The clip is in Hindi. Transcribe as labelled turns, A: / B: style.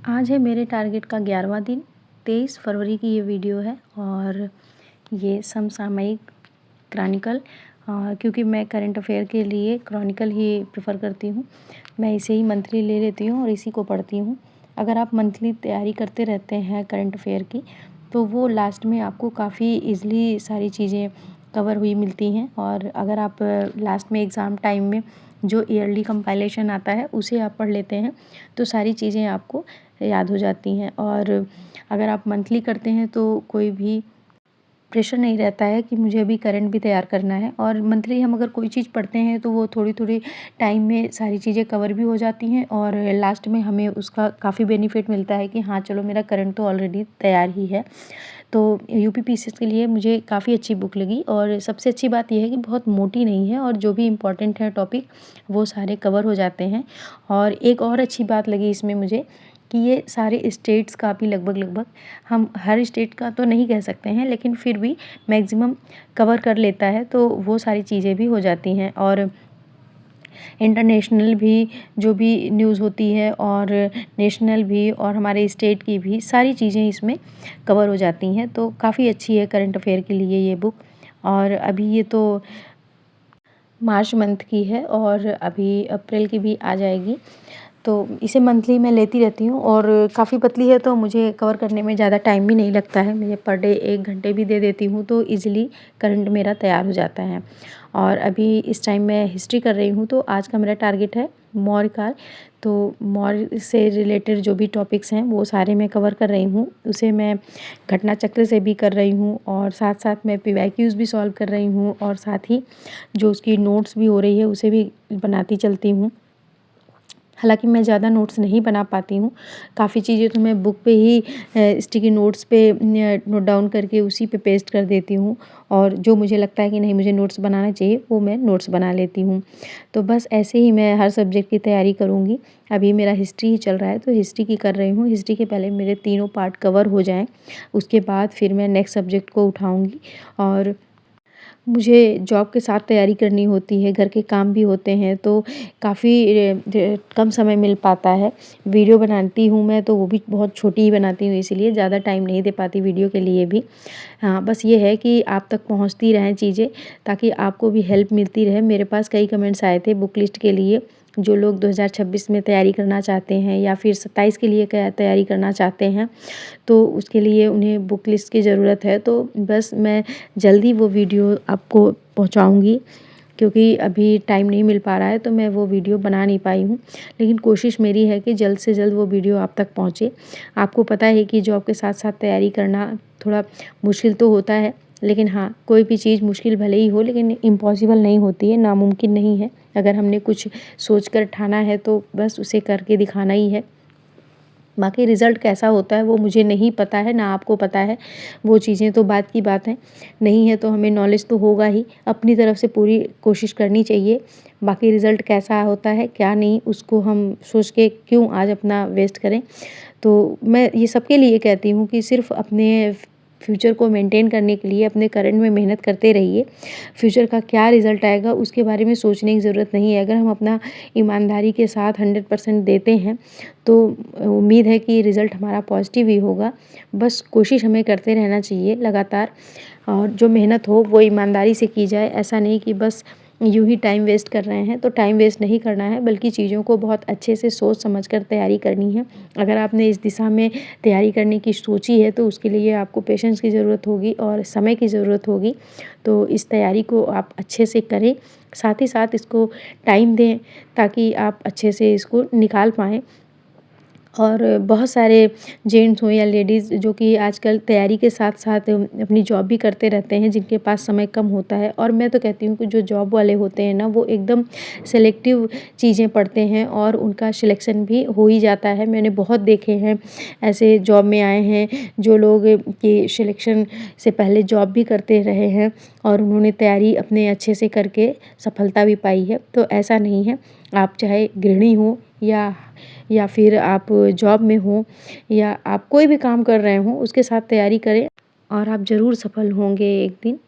A: आज है मेरे टारगेट का 11वां दिन। 23 फरवरी की ये वीडियो है और ये समसामयिक क्रॉनिकल, क्योंकि मैं करंट अफेयर के लिए क्रॉनिकल ही प्रेफर करती हूँ। मैं इसे ही मंथली ले लेती हूँ और इसी को पढ़ती हूँ। अगर आप मंथली तैयारी करते रहते हैं करंट अफेयर की, तो वो लास्ट में आपको काफ़ी ईज़िली सारी चीज़ें कवर हुई मिलती हैं। और अगर आप लास्ट में एग्ज़ाम टाइम में जो ईयरली कंपाइलेशन आता है उसे आप पढ़ लेते हैं तो सारी चीज़ें आपको याद हो जाती हैं। और अगर आप मंथली करते हैं तो कोई भी प्रेशर नहीं रहता है कि मुझे अभी करंट भी तैयार करना है। और मंथली हम अगर कोई चीज़ पढ़ते हैं तो वो थोड़ी थोड़ी टाइम में सारी चीज़ें कवर भी हो जाती हैं और लास्ट में हमें उसका काफ़ी बेनिफिट मिलता है कि हाँ चलो मेरा करंट तो ऑलरेडी तैयार ही है। तो यूपीपीसीएस के लिए मुझे काफ़ी अच्छी बुक लगी। और सबसे अच्छी बात यह है कि बहुत मोटी नहीं है और जो भी इम्पोर्टेंट है टॉपिक वो सारे कवर हो जाते हैं। और एक और अच्छी बात लगी इसमें मुझे कि ये सारे स्टेट्स का भी लगभग हम हर स्टेट का तो नहीं कह सकते हैं लेकिन फिर भी मैक्सिमम कवर कर लेता है, तो वो सारी चीज़ें भी हो जाती हैं। और इंटरनेशनल भी जो भी न्यूज़ होती है और नेशनल भी और हमारे स्टेट की भी सारी चीज़ें इसमें कवर हो जाती हैं। तो काफ़ी अच्छी है करंट अफेयर के लिए ये बुक। और अभी ये तो मार्च मंथ की है और अभी अप्रैल की भी आ जाएगी, तो इसे मंथली मैं लेती रहती हूँ। और काफ़ी पतली है तो मुझे कवर करने में ज़्यादा टाइम भी नहीं लगता है। मैं पर डे 1 घंटे भी दे देती हूँ तो ईज़िली करंट मेरा तैयार हो जाता है। और अभी इस टाइम मैं हिस्ट्री कर रही हूँ तो आज का मेरा टारगेट है मौर्य काल। तो मौर्य से रिलेटेड जो भी टॉपिक्स हैं वो सारे मैं कवर कर रही हूँ। उसे मैं घटना चक्र से भी कर रही हूँ और साथ साथ मैं पीवाईक्यूज़ भी सॉल्व कर रही हूँ और साथ ही जो उसकी नोट्स भी हो रही है उसे भी बनाती चलती हूँ। हालांकि मैं ज़्यादा नोट्स नहीं बना पाती हूँ, काफ़ी चीज़ें तो मैं बुक पे ही स्टिकी नोट्स पे नोट डाउन करके उसी पे पेस्ट कर देती हूँ। और जो मुझे लगता है कि नहीं मुझे नोट्स बनाना चाहिए वो मैं नोट्स बना लेती हूँ। तो बस ऐसे ही मैं हर सब्जेक्ट की तैयारी करूँगी। अभी मेरा हिस्ट्री ही चल रहा है तो हिस्ट्री की कर रही हूँ। हिस्ट्री के पहले मेरे तीनों पार्ट कवर हो जाएँ, उसके बाद फिर मैं नेक्स्ट सब्जेक्ट को उठाऊँगी। और मुझे जॉब के साथ तैयारी करनी होती है, घर के काम भी होते हैं तो काफ़ी कम समय मिल पाता है। वीडियो बनाती हूँ मैं तो वो भी बहुत छोटी ही बनाती हूँ, इसीलिए ज़्यादा टाइम नहीं दे पाती वीडियो के लिए भी। हाँ, बस ये है कि आप तक पहुँचती रहें चीज़ें ताकि आपको भी हेल्प मिलती रहे। मेरे पास कई कमेंट्स आए थे बुक लिस्ट के लिए, जो लोग 2026 में तैयारी करना चाहते हैं या फिर 27 के लिए तैयारी करना चाहते हैं तो उसके लिए उन्हें बुक लिस्ट की ज़रूरत है। तो बस मैं जल्दी वो वीडियो आपको पहुंचाऊंगी, क्योंकि अभी टाइम नहीं मिल पा रहा है तो मैं वो वीडियो बना नहीं पाई हूँ। लेकिन कोशिश मेरी है कि जल्द से जल्द वो वीडियो आप तक पहुँचे। आपको पता है कि जॉब के साथ साथ तैयारी करना थोड़ा मुश्किल तो होता है, लेकिन हाँ कोई भी चीज़ मुश्किल भले ही हो लेकिन इम्पॉसिबल नहीं होती है, नामुमकिन नहीं है। अगर हमने कुछ सोच कर ठाना है तो बस उसे करके दिखाना ही है। बाकी रिज़ल्ट कैसा होता है वो मुझे नहीं पता है, ना आपको पता है। वो चीज़ें तो बात की बात है, नहीं है तो हमें नॉलेज तो होगा ही, अपनी तरफ से पूरी कोशिश करनी चाहिए। बाकी रिज़ल्ट कैसा होता है क्या नहीं उसको हम सोच के क्यों आज अपना वेस्ट करें। तो मैं ये सबके लिए कहती हूँ कि सिर्फ अपने फ्यूचर को मेंटेन करने के लिए अपने करंट में मेहनत करते रहिए। फ्यूचर का क्या रिज़ल्ट आएगा उसके बारे में सोचने की ज़रूरत नहीं है। अगर हम अपना ईमानदारी के साथ 100% देते हैं तो उम्मीद है कि रिज़ल्ट हमारा पॉजिटिव ही होगा। बस कोशिश हमें करते रहना चाहिए लगातार, और जो मेहनत हो वो ईमानदारी से की जाए। ऐसा नहीं कि बस यूँ ही टाइम वेस्ट कर रहे हैं, तो टाइम वेस्ट नहीं करना है बल्कि चीज़ों को बहुत अच्छे से सोच समझ कर तैयारी करनी है। अगर आपने इस दिशा में तैयारी करने की सोची है तो उसके लिए आपको पेशेंस की ज़रूरत होगी और समय की ज़रूरत होगी। तो इस तैयारी को आप अच्छे से करें, साथ ही साथ इसको टाइम दें ताकि आप अच्छे से इसको निकाल पाएँ। और बहुत सारे जेंट्स हों या लेडीज़ जो कि आजकल तैयारी के साथ साथ अपनी जॉब भी करते रहते हैं, जिनके पास समय कम होता है। और मैं तो कहती हूँ कि जो जॉब वाले होते हैं ना वो एकदम सेलेक्टिव चीज़ें पढ़ते हैं और उनका सिलेक्शन भी हो ही जाता है। मैंने बहुत देखे हैं ऐसे जॉब में आए हैं जो लोग कि सिलेक्शन से पहले जॉब भी करते रहे हैं और उन्होंने तैयारी अपने अच्छे से करके सफलता भी पाई है। तो ऐसा नहीं है, आप चाहे गृहिणी हो या फिर आप जॉब में हो या आप कोई भी काम कर रहे हों उसके साथ तैयारी करें और आप ज़रूर सफल होंगे एक दिन।